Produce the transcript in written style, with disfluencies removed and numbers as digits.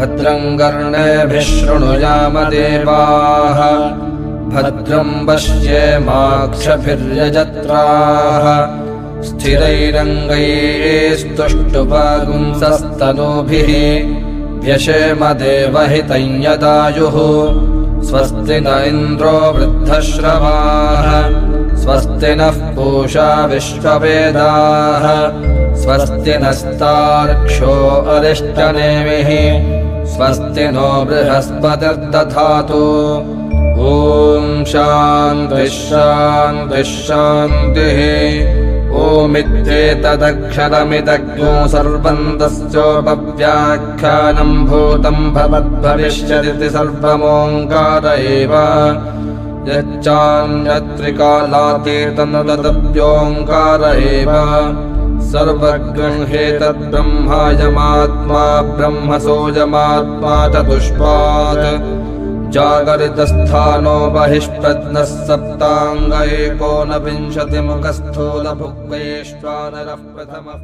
भद्रं कर्णेभिः शृणुयाम देवाः भद्रं पश्येमाक्षभिर्यजत्राः स्थिरैरङ्गैस्तुष्टुवागुंसस्तनूभिः व्यशेम देवहितं यदायुः स्वस्ति न इन्द्रो वृद्धश्रवाः स्वस्ति नः पूषा विश्ववेदाः स्वस्ति नस्तार्क्ष्यो अरिष्टनेमिः स्वस्ति नो बृहस्पतिर्दधातु ॐ शान्तिः शान्तिः शान्तिः ओमित्येतदक्षरमिदग्नो सर्वं तस्योपव्याख्यानं भूतं भवद्भविष्यदिति सर्वमोङ्कार एव यच्चान्यत्रिकालातीतनुदव्योङ्कार एव सर्वगृह्येतद्ब्रह्मायमात्मा ब्रह्मसोऽयमात्मा चतुष्पात् जागरितस्थानो बहिष्प्रज्ञः सप्ताङ्ग एकोनविंशतिमुखस्थूलभुक्वैश्वानरः प्रथमः